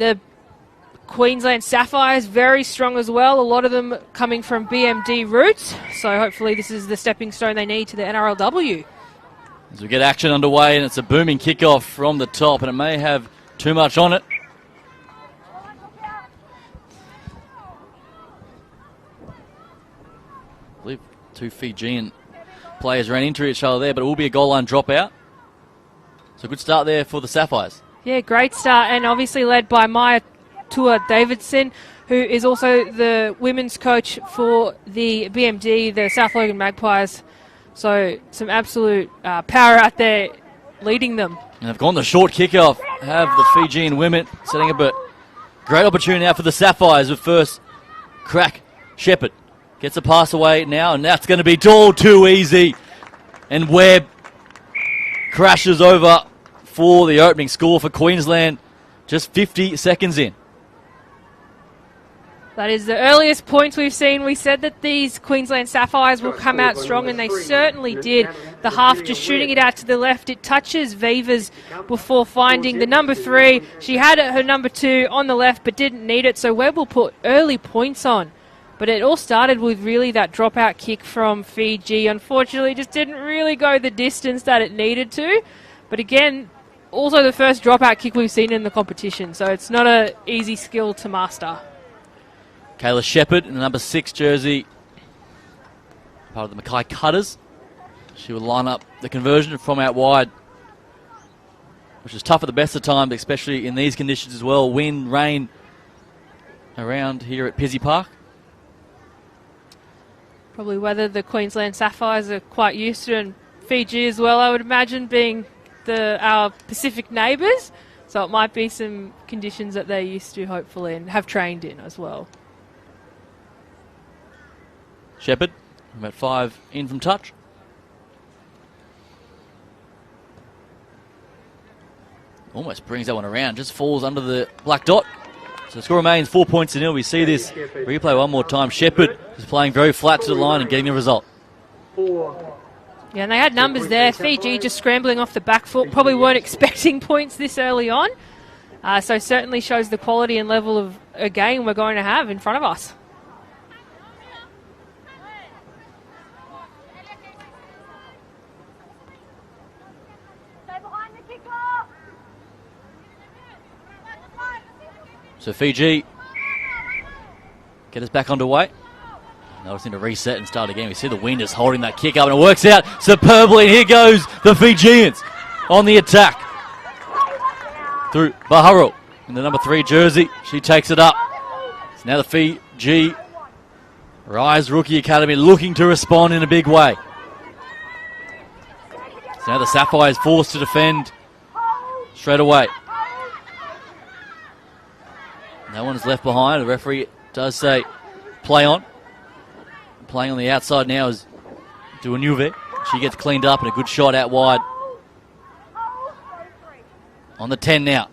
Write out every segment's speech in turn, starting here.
The Queensland Sapphires, very strong as well. A lot of them coming from BMD roots. So hopefully this is the stepping stone they need to the NRLW. As we get action underway, and it's a booming kickoff from the top, and it may have too much on it. I believe two Fijian players ran into each other there, but it will be a goal line dropout. So good start there for the Sapphires. Yeah, great start, and obviously led by Maya Tua Davidson, who is also the women's coach for the BMD, the South Logan Magpies. So some absolute power out there leading them. And they've gone the short kickoff, have the Fijian women setting up a great opportunity now for the Sapphires with first crack. Shepherd gets a pass away now, and that's going to be all too easy. And Webb crashes over for the opening score for Queensland just 50 seconds in. That is the earliest points we've seen. We said that these Queensland Sapphires will come out strong, and they certainly did. The half just shooting it out to the left. It touches Vivas before finding the number 3. She had her number 2 on the left but didn't need it, so Webb will put early points on. But it all started with really that dropout kick from Fiji. Unfortunately, just didn't really go the distance that it needed to. But again, also the first dropout kick we've seen in the competition, so it's not an easy skill to master. Kayla Shepherd in the number 6 jersey, part of the Mackay Cutters. She will line up the conversion from out wide, which is tough at the best of times, especially in these conditions as well. Wind, rain around here at Pizzey Park. Probably weather the Queensland Sapphires are quite used to, and Fiji as well, I would imagine, being our Pacific neighbours. So it might be some conditions that they're used to, hopefully, and have trained in as well. Shepherd, about 5 in from touch. Almost brings that one around, just falls under the black dot. So the score remains 4 points to 0. We see this replay one more time. Shepherd is playing very flat to the line and getting the result. Yeah, and they had numbers there. Fiji just scrambling off the back foot. Probably weren't expecting points this early on. So certainly shows the quality and level of a game we're going to have in front of us. So Fiji get us back underway. Now it's need to reset and start again. We see the wind is holding that kick up, and it works out superbly. And here goes the Fijians on the attack through Baharo in the number 3 jersey. She takes it up. So now the Fiji Rise Rookie Academy looking to respond in a big way. So now the Sapphires forced to defend straight away. No one is left behind. The referee does say play on. Playing on the outside now is Duanuve. She gets cleaned up and a good shot out wide. On the 10 now.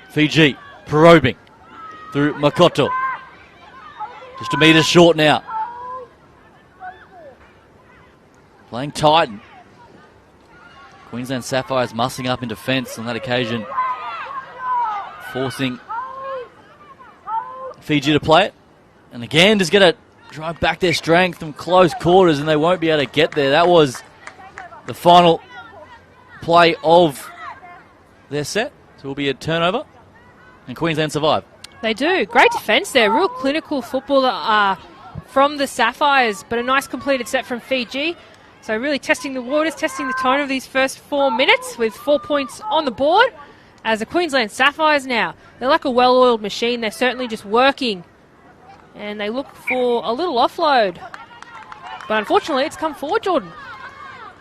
Fiji probing through Makoto. Just a metre short now. Playing tight. Queensland Sapphires mussing up in defence on that occasion. Forcing Fiji to play it. And again, just going to drive back their strength from close quarters, and they won't be able to get there. That was the final play of their set. So it will be a turnover, and Queensland survive. They do. Great defence there. Real clinical footballer from the Sapphires, but a nice completed set from Fiji. So really testing the waters, testing the tone of these first 4 minutes with 4 points on the board. As the Queensland Sapphires now, they're like a well-oiled machine. They're certainly just working. And they look for a little offload. But unfortunately, it's come forward, Jordan.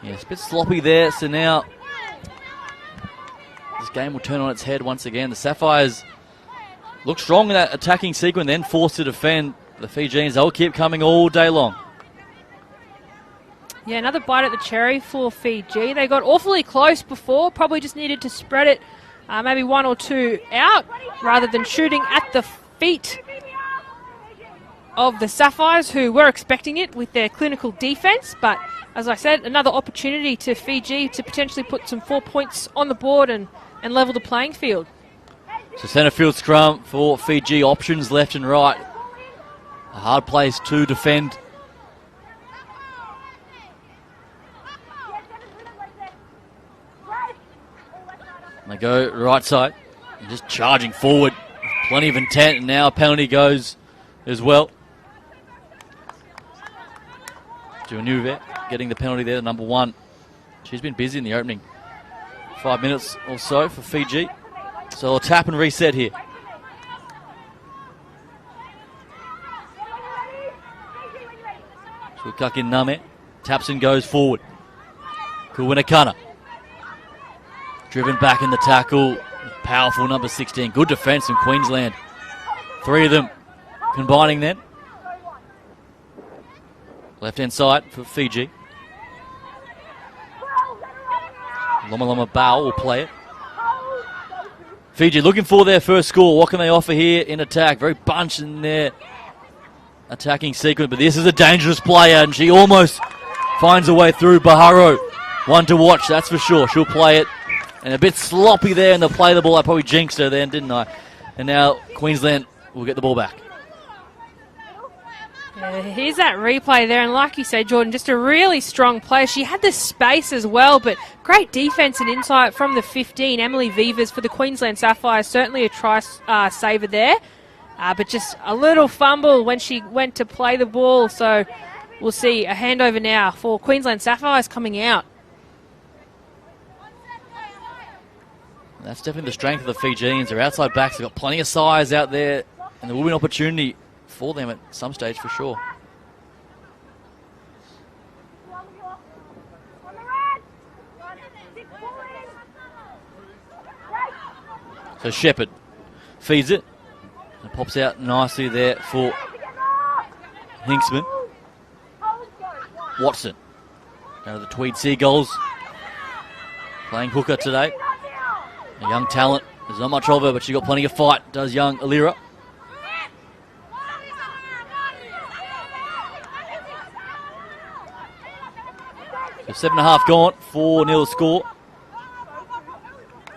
Yeah, it's a bit sloppy there. So now this game will turn on its head once again. The Sapphires look strong in that attacking sequence, then forced to defend. The Fijians, they'll keep coming all day long. Yeah, another bite at the cherry for Fiji. They got awfully close before. Probably just needed to spread it maybe 1 or 2 out rather than shooting at the feet of the Sapphires, who were expecting it with their clinical defence. But as I said, another opportunity to Fiji to potentially put some 4 points on the board and level the playing field. So centre field scrum for Fiji, options left and right. A hard place to defend. And they go right side, and just charging forward. Plenty of intent, and now a penalty goes as well. Juanuve getting the penalty there, number 1. She's been busy in the opening 5 minutes or so for Fiji. So they'll tap and reset here. Sukakin Name taps and goes forward. Kuwinakana driven back in the tackle. Powerful number 16. Good defence from Queensland. 3 of them combining then. Left hand side for Fiji. Loma Loma Bao will play it. Fiji looking for their first score. What can they offer here in attack? Very bunched in their attacking sequence, but this is a dangerous player, and she almost finds a way through. Baharo, one to watch, that's for sure. She'll play it, and a bit sloppy there in the play of the ball. I probably jinxed her then, didn't I? And now Queensland will get the ball back. Here's that replay there, and like you say, Jordan, just a really strong player. She had the space as well, but great defence and insight from the 15, Emily Vivas for the Queensland Sapphires. Certainly a try saver there, but just a little fumble when she went to play the ball. So we'll see a handover now for Queensland Sapphires coming out. That's definitely the strength of the Fijians. Their outside backs have got plenty of size out there, and there will be an opportunity for them at some stage for sure. So Shepherd feeds it and pops out nicely there for Hinksman. Watson down to the Tweed Seagulls, playing hooker today. A young talent. There's not much of her, but she got plenty of fight, does young Alira. So 7.5 gone, 4-0 score.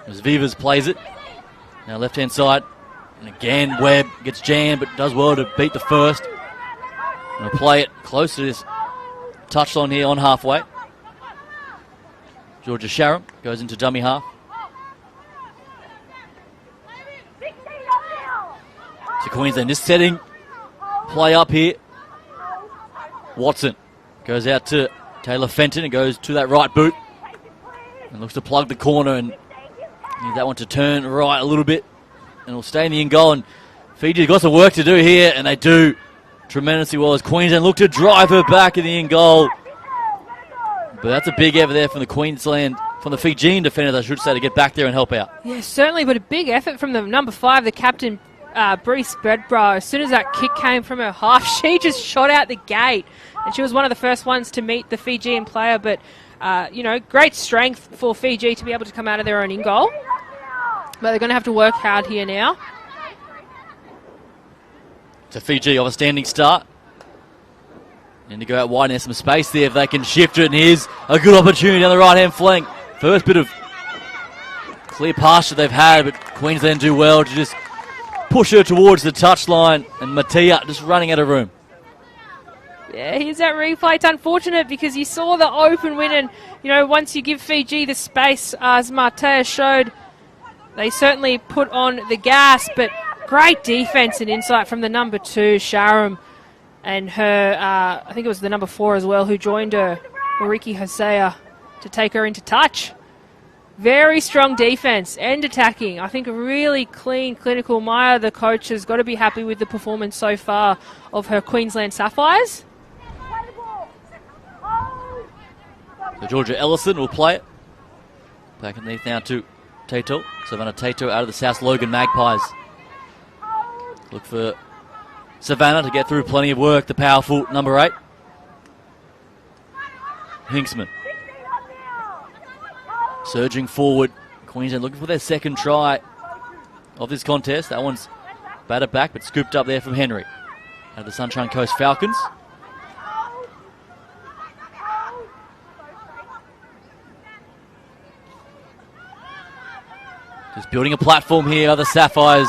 As Vivas plays it. Now left-hand side. And again, Webb gets jammed, but does well to beat the first. And we'll play it close to this touchline here on halfway. Georgia Sharam goes into dummy half. So Queensland just setting play up here. Watson goes out to Taylor Fenton and goes to that right boot and looks to plug the corner and needs that one to turn right a little bit and will stay in the in goal. And Fiji's got some work to do here, and they do tremendously well as Queensland look to drive her back in the in goal. But that's a big effort there from the Fijian defenders, I should say, to get back there and help out. Yeah, certainly, but a big effort from the number 5, the captain, Brees Bedbrough. As soon as that kick came from her half, she just shot out the gate. And she was one of the first ones to meet the Fijian player. But, great strength for Fiji to be able to come out of their own in goal. But they're going to have to work hard here now. So Fiji off a standing start. Need to go out wide and there's some space there if they can shift it. And here's a good opportunity on the right-hand flank. First bit of clear pasture they've had, but Queensland do well to just push her towards the touchline. And Mattia just running out of room. Yeah, here's that replay. It's unfortunate because you saw the open win, and once you give Fiji the space, as Mattia showed, they certainly put on the gas. But great defense and insight from the number 2, Sharam, and her, I think it was the number 4 as well, who joined her, Mariki Hosea, to take her into touch. Very strong defense and attacking. I think a really clean, clinical. Maya, the coach, has got to be happy with the performance so far of her Queensland Sapphires. So Georgia Ellison will play it. Back underneath now to Tato. Savannah Tato out of the South Logan Magpies. Look for Savannah to get through plenty of work. The powerful number 8. Hinksman. Surging forward. Queensland looking for their second try of this contest. That one's batted back but scooped up there from Henry. Out of the Sunshine Coast Falcons. Just building a platform here, the Sapphires.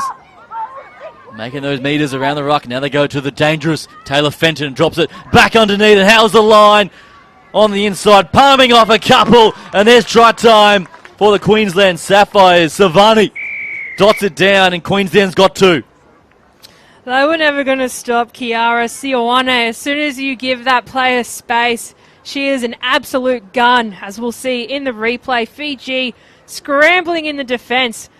Making those meters around the ruck. Now they go to the dangerous Taylor Fenton. Drops it back underneath. And how's the line on the inside? Palming off a couple. And there's try time for the Queensland Sapphires. Savani dots it down, and Queensland's got 2. They were never going to stop Kiara Sioane. As soon as you give that player space, she is an absolute gun, as we'll see in the replay. Fiji scrambling in the defence.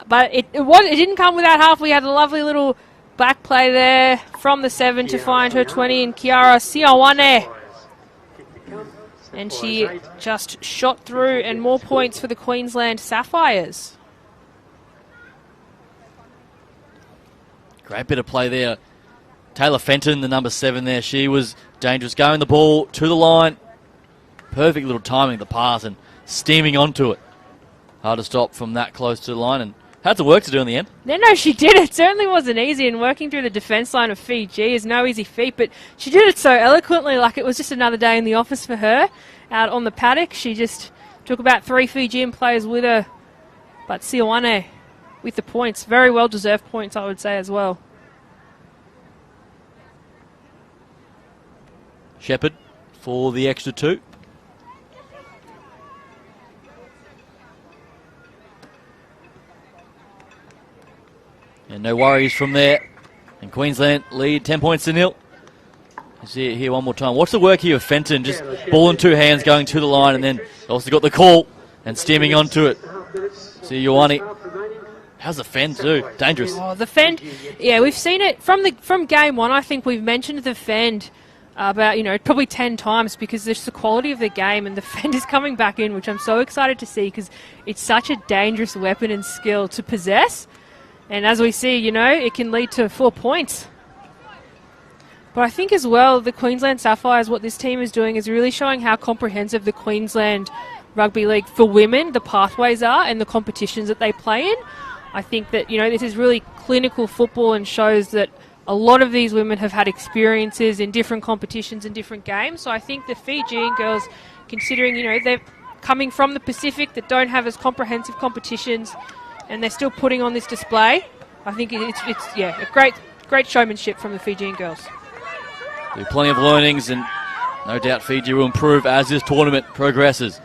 But it didn't come without half. We had a lovely little back play there from the 7 to find her 20 in Kiara Sioane. And she just shot through, and more points for the Queensland Sapphires. Great bit of play there. Taylor Fenton, the number 7 there. She was dangerous. Going the ball to the line. Perfect little timing, the pass, and steaming onto it. Hard to stop from that close to the line, and had some work to do in the end. No, she did. It certainly wasn't easy, and working through the defence line of Fiji is no easy feat, but she did it so eloquently, like it was just another day in the office for her out on the paddock. She just took about 3 Fijian players with her, but Sioane with the points. Very well-deserved points, I would say, as well. Shepherd for the extra 2. And no worries from there. And Queensland lead 10 points to 0. You see it here one more time. Watch the work here of Fenton. Just ball in 2 hands going to the line, and then also got the call and steaming onto it. See Ioane. How's the fend too? Dangerous. Oh, the fend. Yeah, we've seen it from game 1. I think we've mentioned the fend about, probably 10 times, because there's the quality of the game, and the fend is coming back in, which I'm so excited to see, because it's such a dangerous weapon and skill to possess. And as we see, it can lead to 4 points. But I think as well, the Queensland Sapphires, what this team is doing is really showing how comprehensive the Queensland Rugby League for women, the pathways are, and the competitions that they play in. I think that, this is really clinical football and shows that a lot of these women have had experiences in different competitions and different games. So I think the Fijian girls, considering, they're coming from the Pacific that don't have as comprehensive competitions, and they're still putting on this display, I think it's a great showmanship from the Fijian girls. There's plenty of learnings, and no doubt Fiji will improve as this tournament progresses.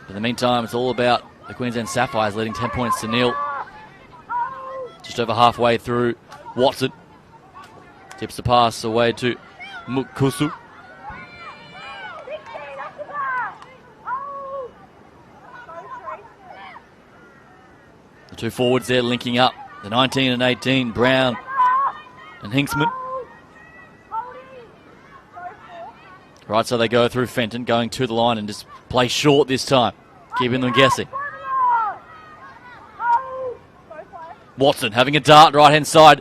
In the meantime, it's all about the Queensland Sapphires leading 10 points to 0. Just over halfway through, Watson tips the pass away to Mukusu. The 2 forwards there linking up. The 19 and 18, Brown and Hinksman. Right, so they go through Fenton, going to the line and just play short this time, keeping them guessing. Watson having a dart right-hand side.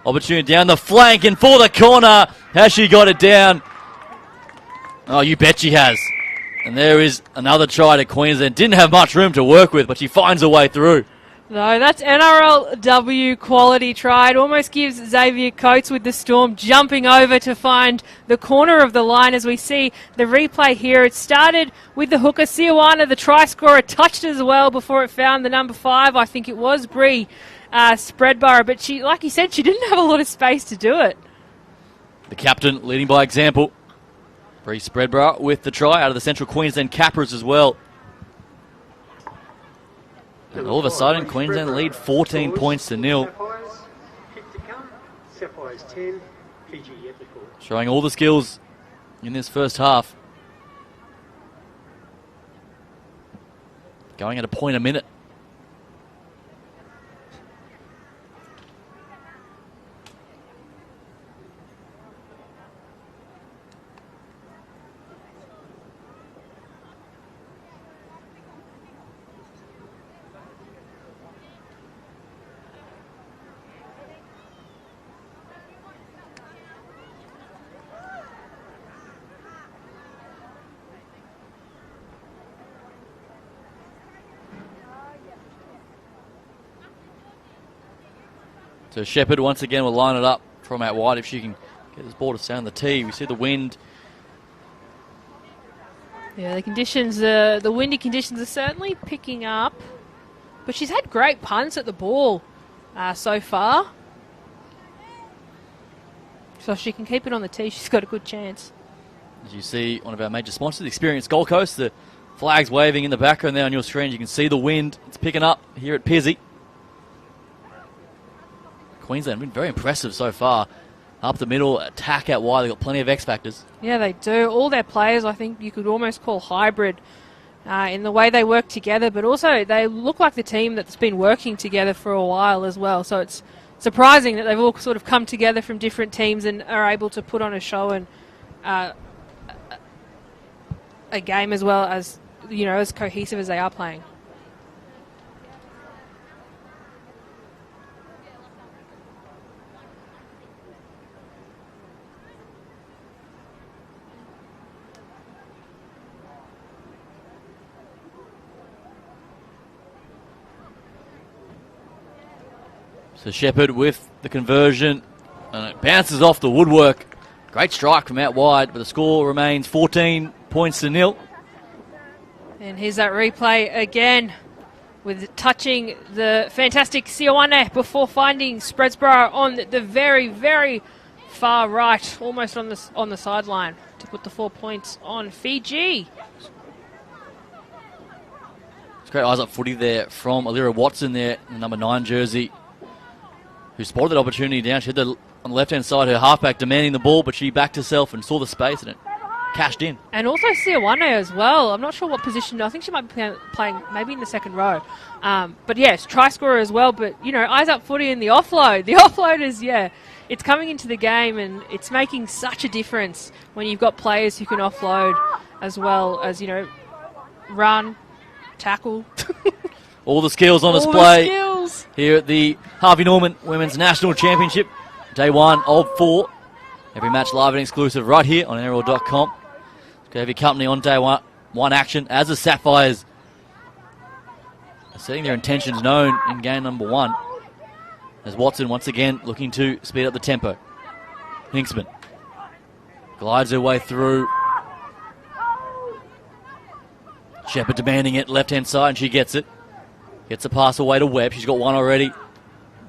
Opportunity down the flank and for the corner. Has she got it down? Oh, you bet she has. And there is another try to Queensland. Didn't have much room to work with, but she finds her way through. No, that's NRLW quality try. It almost gives Xavier Coates with the Storm jumping over to find the corner of the line. As we see the replay here, it started with the hooker Sioane, the try scorer, touched as well before it found the number 5. I think it was Bree Spreadborough, but she, like you said, she didn't have a lot of space to do it. The captain leading by example. Bree Spreadborough with the try out of the Central Queensland Capras as well. And all of a sudden, Queensland lead 14 points to 0. Showing all the skills in this first half. Going at a point a minute. So Shepherd once again will line it up from out wide if she can get this ball to stay on the tee. We see the wind. Yeah, the conditions, the windy conditions are certainly picking up. But she's had great punts at the ball so far. So if she can keep it on the tee, she's got a good chance. As you see, one of our major sponsors, the Experience Gold Coast, the flags waving in the background there on your screen. You can see the wind. It's picking up here at Pizzy. Queensland have been very impressive so far. Up the middle, attack out wide. They've got plenty of X factors. Yeah, they do. All their players, I think you could almost call hybrid in the way they work together, but also they look like the team that's been working together for a while as well. So it's surprising that they've all sort of come together from different teams and are able to put on a show and a game as well as, as cohesive as they are playing. So Shepherd with the conversion, and it bounces off the woodwork. Great strike from out wide, but the score remains 14 points to 0. And here's that replay again with touching the fantastic Sioane before finding Spreadsborough on the very, very far right, almost on the sideline to put the 4 points on Fiji. It's great eyes up footy there from Alira Watson there, the number 9 jersey, who spotted that opportunity down. She had on the left-hand side her halfback demanding the ball, but she backed herself and saw the space and it cashed in. And also Sioane as well. I'm not sure what position. I think she might be playing maybe in the second row. But yes, try scorer as well. But, eyes up footy and the offload. The offload is, it's coming into the game and it's making such a difference when you've got players who can offload as well as, run, tackle. All the skills on display here at the Harvey Norman Women's National Championship. Day 1 of 4. Every match live and exclusive right here on NRL.com. It's going to have your company on day one action as the Sapphires are setting their intentions known in game number 1. As Watson once again looking to speed up the tempo. Hinksman glides her way through. Shepherd demanding it left-hand side and she gets it. Gets a pass away to Webb. She's got one already.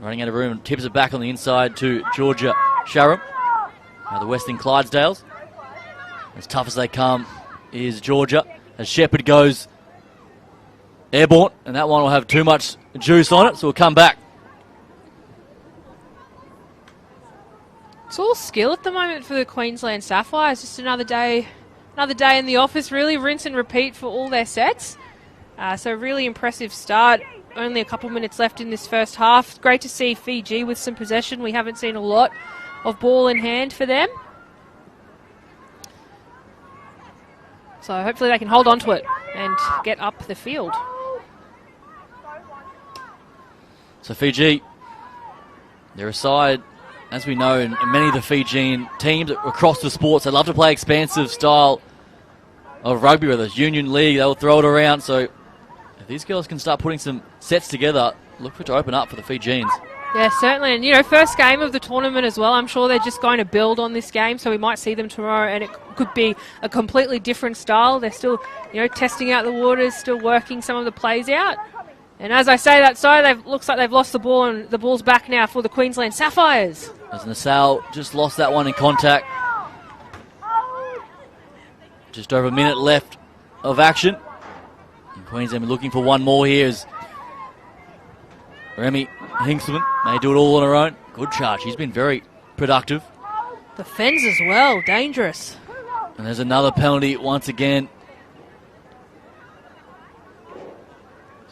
Running out of room and tips it back on the inside to Georgia Sharam. Now the Western Clydesdales. As tough as they come is Georgia. As Shepherd goes airborne. And that one will have too much juice on it, so we'll come back. It's all skill at the moment for the Queensland Sapphires. Just another day in the office, really. Rinse and repeat for all their sets. So really impressive start. Only a couple minutes left in this first half. Great to see Fiji with some possession. We haven't seen a lot of ball in hand for them. So hopefully they can hold on to it and get up the field. So Fiji, they're a side, as we know, in many of the Fijian teams across the sports, they love to play expansive style of rugby, whether it's Union League, they'll throw it around. So if these girls can start putting some sets together, look for it to open up for the Fijians. Yeah, certainly. And, first game of the tournament as well. I'm sure they're just going to build on this game, so we might see them tomorrow, and it could be a completely different style. They're still, testing out the waters, still working some of the plays out. And as I say that, looks like they've lost the ball, and the ball's back now for the Queensland Sapphires. As Nassau just lost that one in contact. Just over a minute left of action. And Queensland are looking for one more here as Remy Hinksman may do it all on her own. Good charge. She's been very productive. The fens as well. Dangerous. And there's another penalty once again.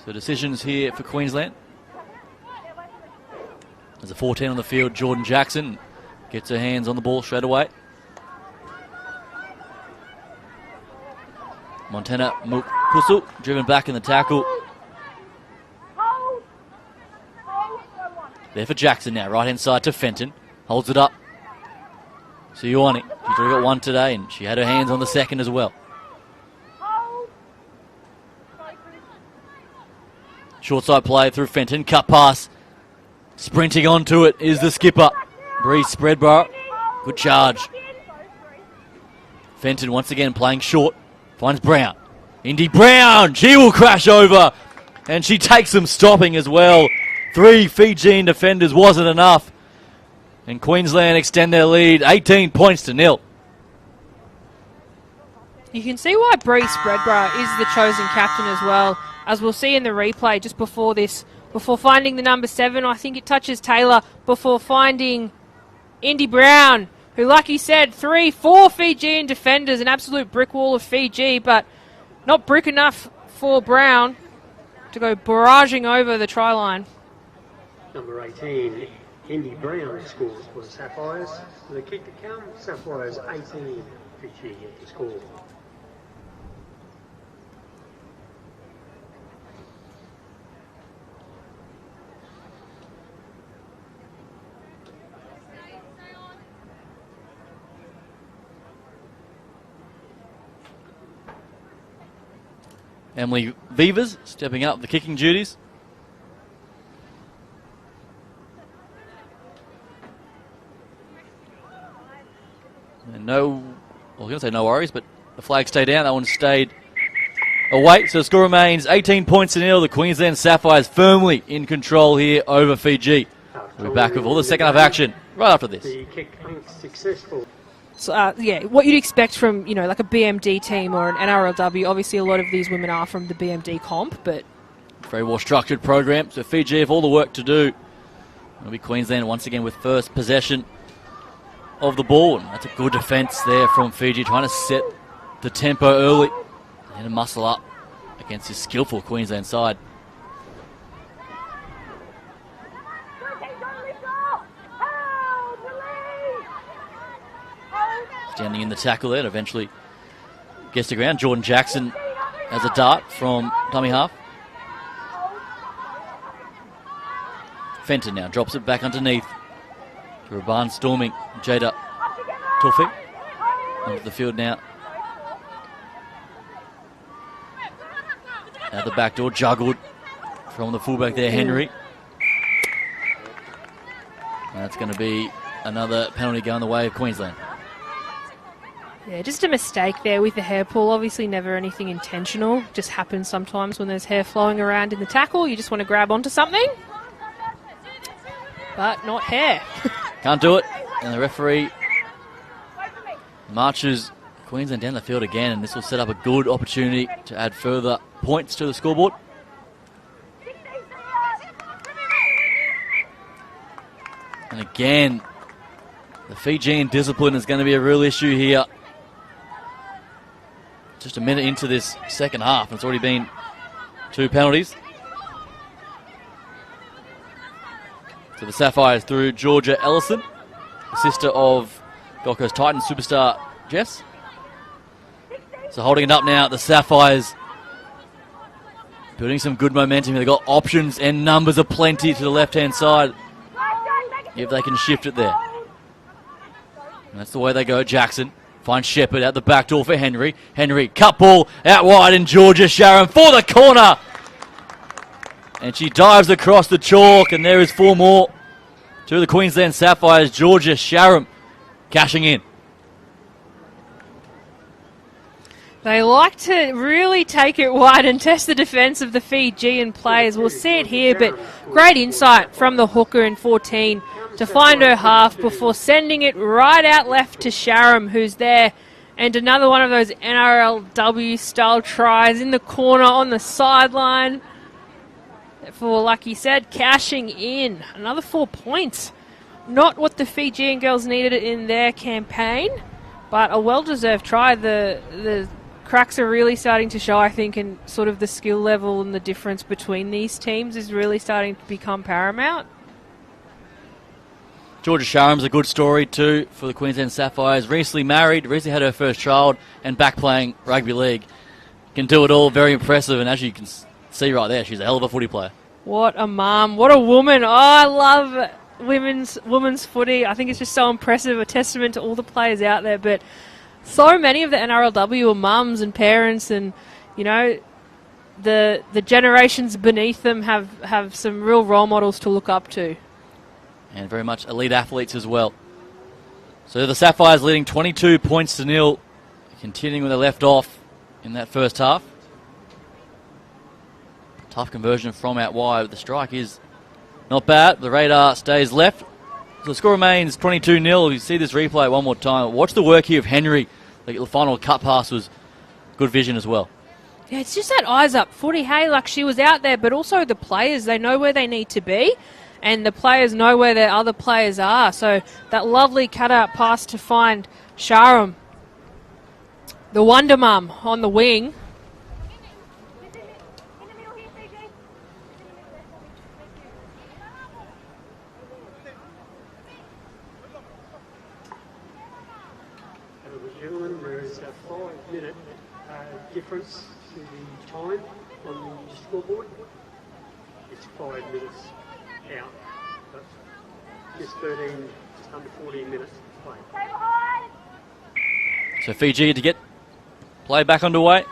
So decisions here for Queensland. There's a 14 on the field. Jordan Jackson gets her hands on the ball straight away. Montana Mukusu driven back in the tackle. There for Jackson now. Right hand side to Fenton. Holds it up. Sioane. She's already got one today and she had her hands on the second as well. Short side play through Fenton. Cut pass. Sprinting onto it is the skipper. Bree Spreadborough. Good charge. Fenton once again playing short. Finds Brown. Indy Brown. She will crash over And she takes them stopping as well. 3 Fijian defenders wasn't enough. And Queensland extend their lead 18 points to 0. You can see why Bree Spreadborough is the chosen captain as well, as we'll see in the replay just before this. Before finding the number 7, I think it touches Taylor, before finding Indy Brown, who, like he said, 4 Fijian defenders, an absolute brick wall of Fiji, but not brick enough for Brown to go barraging over the try line. Number 18, Indy Brown scores for the Sapphires. The kick to come, Sapphires 18, Fiji to score. Emily Vivas stepping up the kicking duties. And I was going to say no worries, but the flag stayed down. That one stayed away. So the score remains 18 points to 0. The Queensland Sapphires firmly in control here over Fiji. We'll be back with all the second half action right after this. The kick successful. So, what you'd expect from, like a BMD team or an NRLW. Obviously, a lot of these women are from the BMD comp, but... Very well-structured program. So Fiji have all the work to do. It'll be Queensland once again with first possession of the ball. And that's a good defence there from Fiji, trying to set the tempo early and muscle up against this skillful Queensland side. Standing in the tackle there, eventually gets to ground. Jordan Jackson has a dart from dummy half. Fenton now drops it back underneath to a barnstorming Jada Tawfiq. Onto the field now. At the back door, juggled from the fullback there, Henry. And that's going to be another penalty going the way of Queensland. Yeah, just a mistake there with the hair pull. Obviously never anything intentional. Just happens sometimes when there's hair flowing around in the tackle. You just want to grab onto something. But not hair. Can't do it. And the referee marches Queensland down the field again. And this will set up a good opportunity to add further points to the scoreboard. And again, the Fijian discipline is going to be a real issue here. Just a minute into this second half, and it's already been 2 penalties. So the Sapphires through Georgia Ellison, the sister of Gold Coast Titans superstar Jess. So holding it up now, the Sapphires building some good momentum. They've got options and numbers aplenty to the left-hand side if they can shift it there. And that's the way they go. Jackson finds Shepherd at the back door for Henry. Henry, cut ball out wide, and Georgia Sharon for the corner. And she dives across the chalk, and there is 4 more to the Queensland Sapphires. Georgia Sharon cashing in. They like to really take it wide and test the defence of the Fijian players. We'll see it here, but great insight from the hooker in 14 to find her half before sending it right out left to Sharam, who's there. And another one of those NRLW-style tries in the corner on the sideline. For, like he said, cashing in. Another 4 points. Not what the Fijian girls needed in their campaign, but a well-deserved try. The cracks are really starting to show, I think, and sort of the skill level and the difference between these teams is really starting to become paramount. Georgia Sharam's a good story too for the Queensland Sapphires. Recently married, recently had her first child, and back playing rugby league. Can do it all, very impressive, and as you can see right there, she's a hell of a footy player. What a mum, what a woman. Oh, I love women's footy. I think it's just so impressive, a testament to all the players out there, but so many of the NRLW are mums and parents, and the generations beneath them have some real role models to look up to. And very much elite athletes as well. So the Sapphires leading 22 points to 0, continuing where they left off in that first half. Tough conversion from out wide, but the strike is not bad. The radar stays left. So the score remains 22-0. You see this replay one more time. Watch the work here of Henry. The final cut pass was good vision as well. Yeah, it's just that eyes up footy. Hey, like she was out there, but also the players, they know where they need to be, and the players know where their other players are. So that lovely cut-out pass to find Sharam, the Wonder Mum on the wing. Gentlemen, there is a 5-minute difference to the time on the scoreboard. It's 5 minutes out, but just under 14 minutes to play. So Fiji to get play back underway.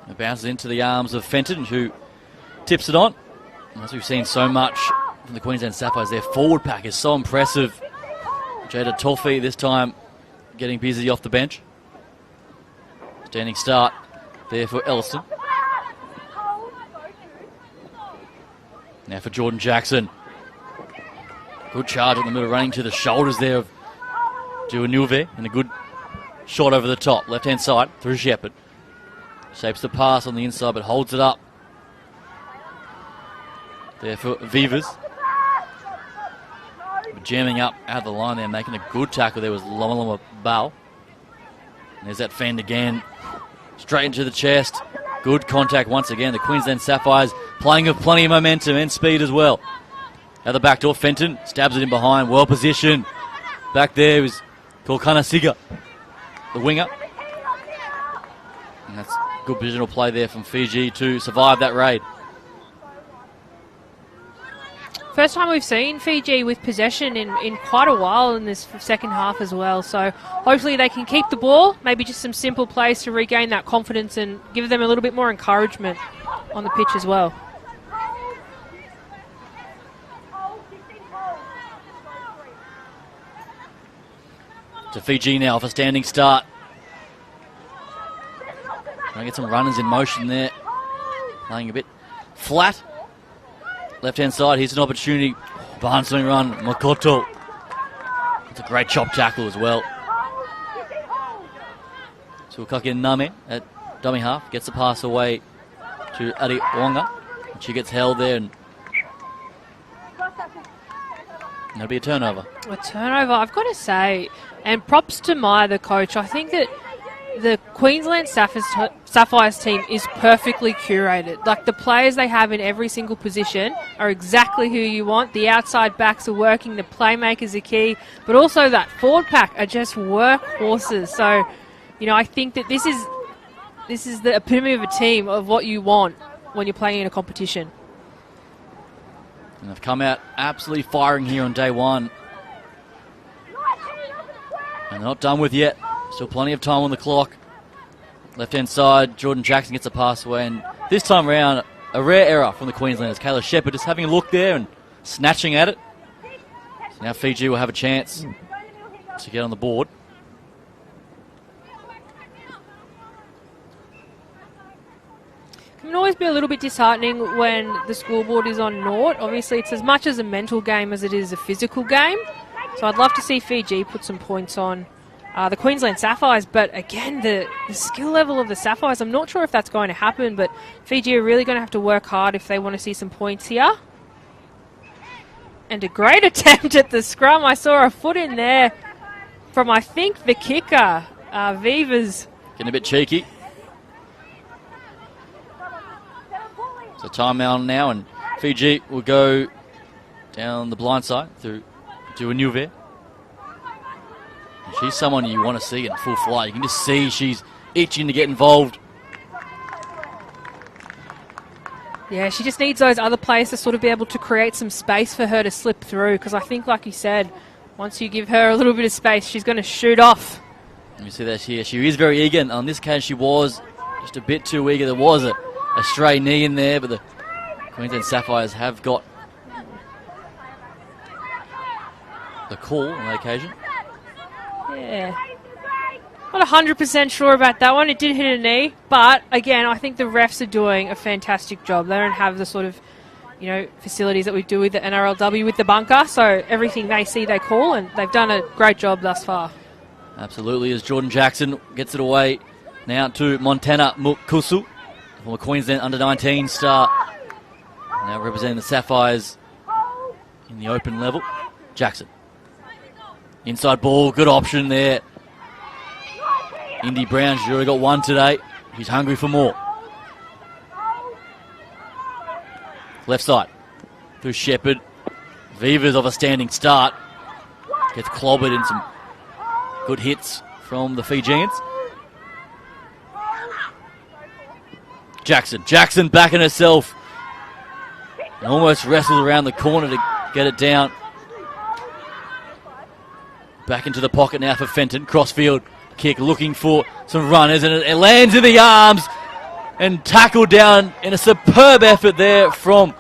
It bounces into the arms of Fenton, who tips it on. And as we've seen so much from the Queensland Sapphires, their forward pack is so impressive. Jada Tolfi this time getting busy off the bench. Standing start there for Elliston. Now for Jordan Jackson. Good charge in the middle, running to the shoulders there of Duanuve, and a good shot over the top. Left-hand side through Shepherd. Shapes the pass on the inside, but holds it up. There for Vivas. Jamming up out of the line there, making a good tackle there was Loma Bao. And there's that fend again. Straight into the chest. Good contact once again. The Queensland Sapphires playing with plenty of momentum and speed as well. At the back door, Fenton stabs it in behind. Well positioned. Back there is Kolkana Siga, the winger. And that's good positional play there from Fiji to survive that raid. First time we've seen Fiji with possession in quite a while in this second half as well. So hopefully they can keep the ball, maybe just some simple plays to regain that confidence and give them a little bit more encouragement on the pitch as well. To Fiji now for standing start. Trying to get some runners in motion there. Playing a bit flat. Left-hand side, here's an opportunity. Barnsling run, Makoto. It's a great chop tackle as well. Suakaki Name at dummy half. Gets the pass away to Ari Wonga. She gets held there, and that'll be a turnover. A turnover, I've got to say, and props to Maya, the coach. I think that the Queensland Sapphires team is perfectly curated. Like, the players they have in every single position are exactly who you want. The outside backs are working, the playmakers are key, but also that forward pack are just workhorses. So, you know, I think that this is the epitome of a team of what you want when you're playing in a competition. And they've come out absolutely firing here on day one. And they're not done with yet. Still plenty of time on the clock. Left-hand side, Jordan Jackson gets a pass away, and this time around, a rare error from the Queenslanders. Kayla Shepherd just having a look there and snatching at it. So now Fiji will have a chance to get on the board. It can always be a little bit disheartening when the scoreboard is on naught. Obviously, it's as much as a mental game as it is a physical game. So I'd love to see Fiji put some points on the Queensland Sapphires, but again, the skill level of the Sapphires, I'm not sure if that's going to happen, but Fiji are really going to have to work hard if they want to see some points here. And a great attempt at the scrum. I saw a foot in there from, I think, the kicker, Vivas. Getting a bit cheeky. So timeout now, and Fiji will go down the blind side through Duanuve. She's someone you want to see in full flight. You can just see she's itching to get involved. Yeah, she just needs those other players to sort of be able to create some space for her to slip through, because I think, like you said, once you give her a little bit of space, she's going to shoot off. You see that here. She is very eager, and on this occasion she was just a bit too eager. There was a stray knee in there, but the Queensland Sapphires have got the call on that occasion. Yeah. Not 100% sure about that one. It did hit a knee, but again, I think the refs are doing a fantastic job. They don't have the sort of, facilities that we do with the NRLW with the bunker, so everything they see they call, and they've done a great job thus far. Absolutely, as Jordan Jackson gets it away now to Montana Mukusu, former Queensland under-19 star, now representing the Sapphires in the open level. Jackson. Inside ball, good option there. Indy Brown, she's already got one today. She's hungry for more. Left side through Shepherd. Viva's of a standing start. Gets clobbered in some good hits from the Fijians. Jackson backing herself. And almost wrestles around the corner to get it down. Back into the pocket now for Fenton. Crossfield kick looking for some runners, and it lands in the arms and tackled down in a superb effort there from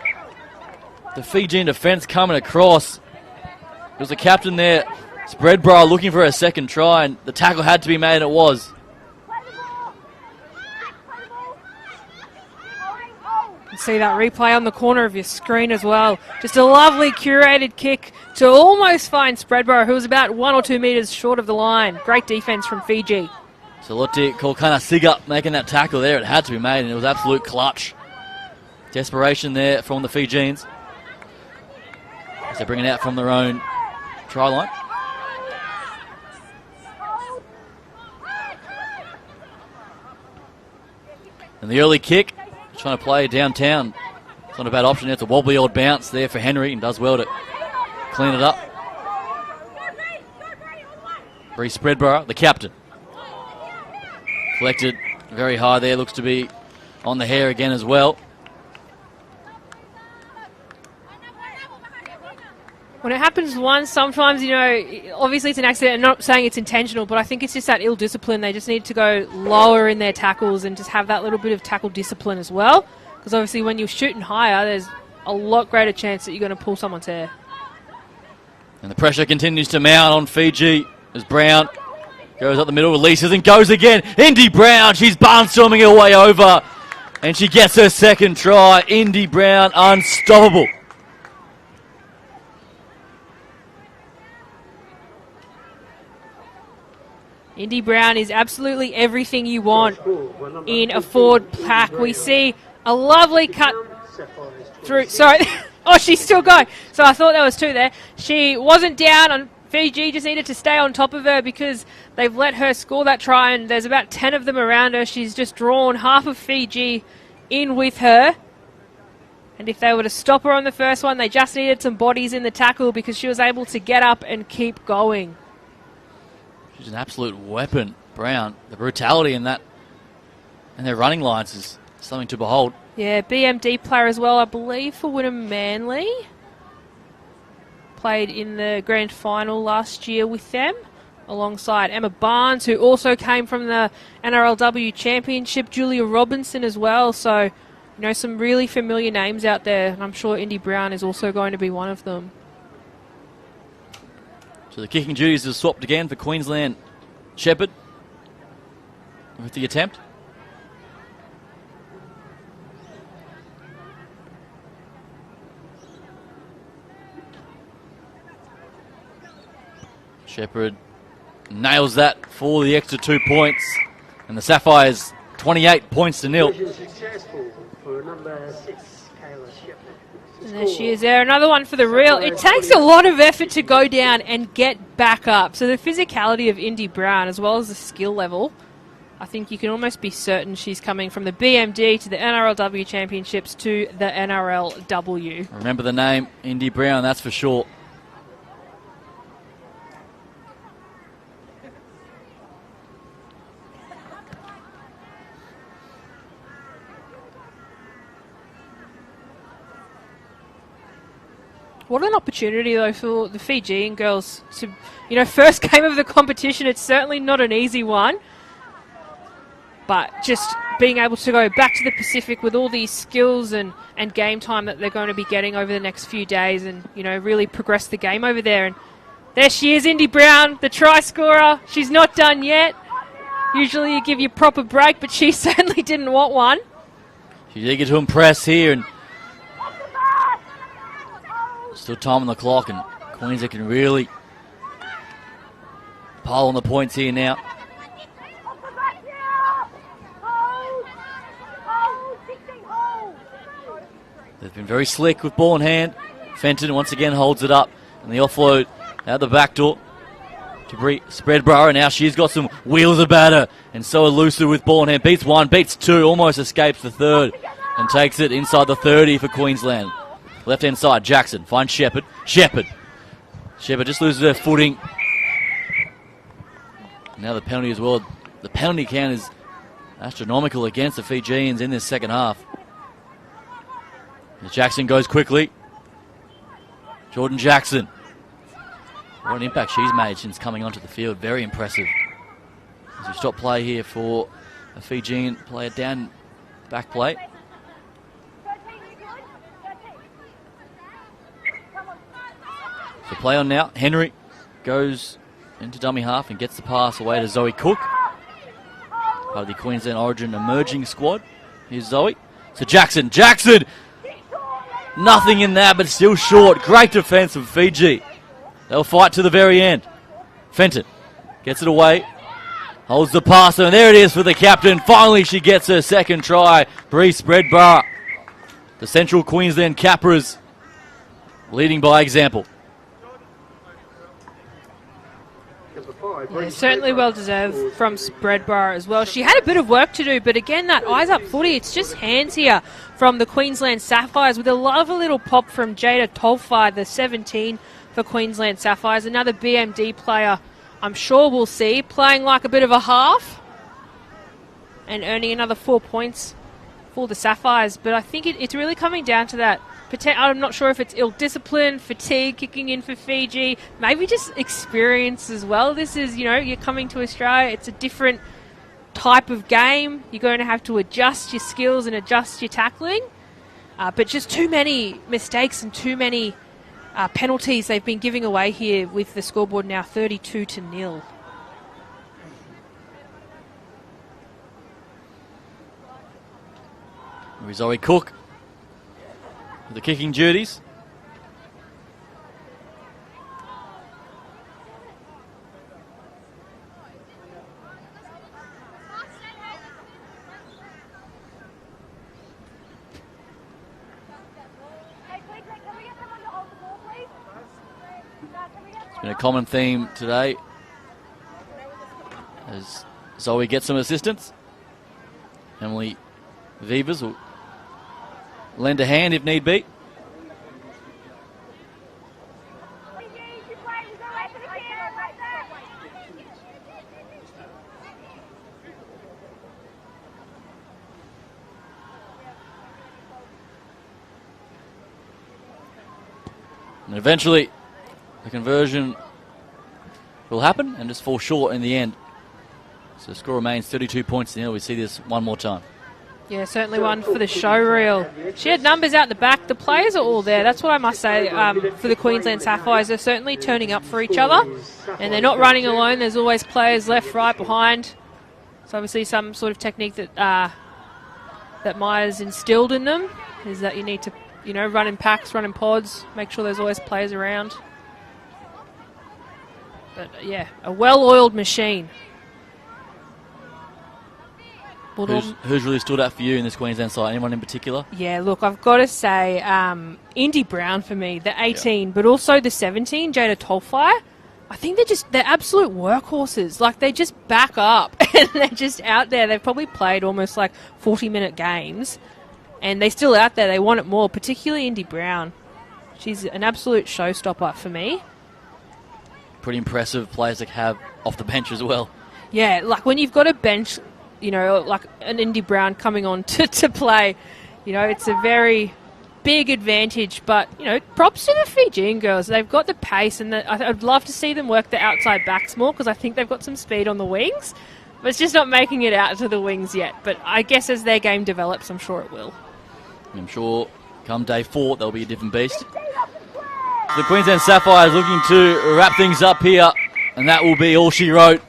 the Fijian defence coming across. It was the captain there, Spreadborough, looking for a second try, and the tackle had to be made, and it was. You see that replay on the corner of your screen as well. Just a lovely curated kick to almost find Spreadborough, who was about 1 or 2 metres short of the line. Great defence from Fiji. Saloti Kolkana-Siga making that tackle there. It had to be made, and it was absolute clutch. Desperation there from the Fijians, as they bring it out from their own try line. And the early kick, trying to play downtown. It's not a bad option. It's a wobbly old bounce there for Henry, and does well to clean it up. Bree Spreadborough, the captain. Collected very high there. Looks to be on the hair again as well. When it happens once, sometimes, obviously it's an accident. I'm not saying it's intentional, but I think it's just that ill discipline. They just need to go lower in their tackles and just have that little bit of tackle discipline as well. Because obviously when you're shooting higher, there's a lot greater chance that you're going to pull someone's hair. And the pressure continues to mount on Fiji as Brown goes up the middle, releases and goes again. Indy Brown, she's barnstorming her way over. And she gets her second try. Indy Brown, unstoppable. Indy Brown is absolutely everything you want in a forward pack. We see a lovely cut through. Sorry. Oh, she's still going. So I thought there was two there. She wasn't down on Fiji, just needed to stay on top of her because they've let her score that try, and there's about 10 of them around her. She's just drawn half of Fiji in with her. And if they were to stop her on the first one, they just needed some bodies in the tackle because she was able to get up and keep going. She's an absolute weapon, Brown. The brutality in that and their running lines is something to behold. Yeah, BMD player as well, I believe, for Wynnum Manly. Played in the grand final last year with them, alongside Emma Barnes, who also came from the NRLW Championship, Julia Robinson as well. So, some really familiar names out there, and I'm sure Indy Brown is also going to be one of them. So the kicking duties are swapped again for Queensland. Shepherd with the attempt. Shepherd nails that for the extra 2 points. And the Sapphires 28 points to nil. And there she is there. Another one for the reel. It takes a lot of effort to go down and get back up. So the physicality of Indy Brown, as well as the skill level, I think you can almost be certain she's coming from the BMD to the NRLW Championships to the NRLW. Remember the name, Indy Brown, that's for sure. What an opportunity, though, for the Fijian girls to, first game of the competition. It's certainly not an easy one. But just being able to go back to the Pacific with all these skills and game time that they're going to be getting over the next few days and, really progress the game over there. And there she is, Indy Brown, the try scorer. She's not done yet. Usually you give you proper break, but she certainly didn't want one. She's eager to impress here, and still time on the clock, and Queensland can really pile on the points here now. They've been very slick with ball in hand. Fenton once again holds it up, and the offload out the back door to Spreadborough, and now she's got some wheels about her, and so elusive with ball in hand. Beats one, beats two, almost escapes the third, and takes it inside the 30 for Queensland. Left hand side, Jackson finds Shepherd. Shepherd just loses her footing. Now the penalty as well. The penalty count is astronomical against the Fijians in this second half. As Jackson goes quickly. Jordan Jackson. What an impact she's made since coming onto the field. Very impressive. As we stop play here for a Fijian player down back plate. So play on now. Henry goes into dummy half and gets the pass away to Zoe Cook. Part of the Queensland Origin emerging squad. Here's Zoe. So Jackson. Nothing in that, but still short. Great defence from Fiji. They'll fight to the very end. Fenton gets it away. Holds the pass, and there it is for the captain. Finally, she gets her second try. Bree Spreadborough. The Central Queensland Capras leading by example. Yeah, certainly well deserved from Spreadborough as well. She had a bit of work to do, but again, that eyes up footy, it's just hands here from the Queensland Sapphires with a lovely little pop from Jada Tolfai, the 17 for Queensland Sapphires. Another BMD player I'm sure we'll see playing like a bit of a half and earning another 4 points for the Sapphires. But I think it's really coming down to that. I'm not sure if it's ill-discipline, fatigue kicking in for Fiji, maybe just experience as well. This is, you're coming to Australia. It's a different type of game. You're going to have to adjust your skills and adjust your tackling. But just too many mistakes and too many penalties they've been giving away here with the scoreboard now 32-0. Zoe Cook with the kicking duties. It's been a common theme today as Zoe gets some assistance. Emily Vivas will lend a hand if need be. And eventually the conversion will happen and just fall short in the end. So the score remains 32 points to 0. We see this one more time. Yeah, certainly one for the show reel. She had numbers out the back. The players are all there. That's what I must say for the Queensland Sapphires. They're certainly turning up for each other, and they're not running alone. There's always players left, right, behind. So obviously some sort of technique that that Maya's instilled in them is that you need to, run in packs, run in pods, make sure there's always players around. But yeah, a well-oiled machine. Who's really stood out for you in this Queensland side? Anyone in particular? Yeah, look, I've got to say Indy Brown for me, the 18, but also the 17, Jada Tolfai. I think they're absolute workhorses. Like, they just back up and they're just out there. They've probably played almost like 40-minute games and they're still out there. They want it more, particularly Indy Brown. She's an absolute showstopper for me. Pretty impressive players to have off the bench as well. Yeah, like when you've got a bench, like an Indy Brown coming on to play, it's a very big advantage. But, props to the Fijian girls. They've got the pace, and I'd love to see them work the outside backs more because I think they've got some speed on the wings. But it's just not making it out to the wings yet. But I guess as their game develops, I'm sure it will. I'm sure come day 4, they'll be a different beast. The Queensland Sapphires looking to wrap things up here, and that will be all she wrote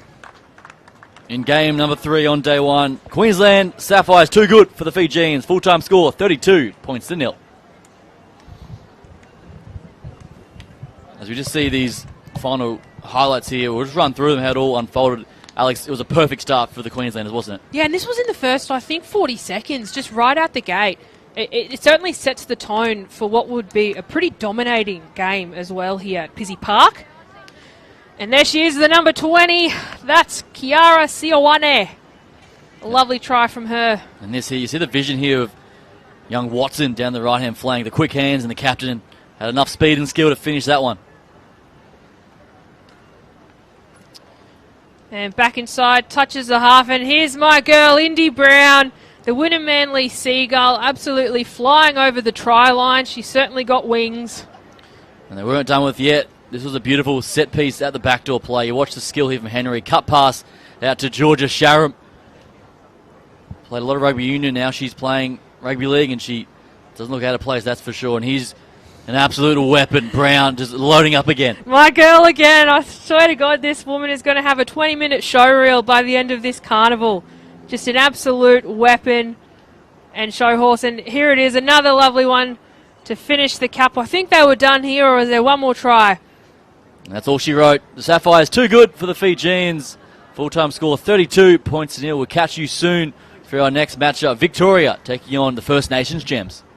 in game number 3 on day 1. Queensland Sapphires too good for the Fijians. Full-time score 32 points to 0. As we just see these final highlights here, we'll just run through them, how it all unfolded. Alex, it was a perfect start for the Queenslanders, wasn't it? Yeah, and this was in the first, I think, 40 seconds, just right out the gate. It certainly sets the tone for what would be a pretty dominating game as well here at Pizzey Park. And there she is, the number 20. That's Kiara Sioane. A lovely try from her. And this here, you see the vision here of young Watson down the right-hand flank. The quick hands and the captain had enough speed and skill to finish that one. And back inside, touches the half, and here's my girl, Indy Brown, the Wynnum Manly Seagull, absolutely flying over the try line. She certainly got wings. And they weren't done with yet. This was a beautiful set piece at the backdoor play. You watch the skill here from Henry. Cut pass out to Georgia Sharam. Played a lot of rugby union, now she's playing rugby league, and she doesn't look out of place, that's for sure. And he's an absolute weapon. Brown just loading up again. My girl again. I swear to God, this woman is going to have a 20-minute show reel by the end of this carnival. Just an absolute weapon and show horse. And here it is, another lovely one to finish the cap. I think they were done here, or is there one more try? And that's all she wrote. The Sapphires too good for the Fijians. Full-time score 32 points to 0. We'll catch you soon for our next matchup. Victoria taking on the First Nations Gems.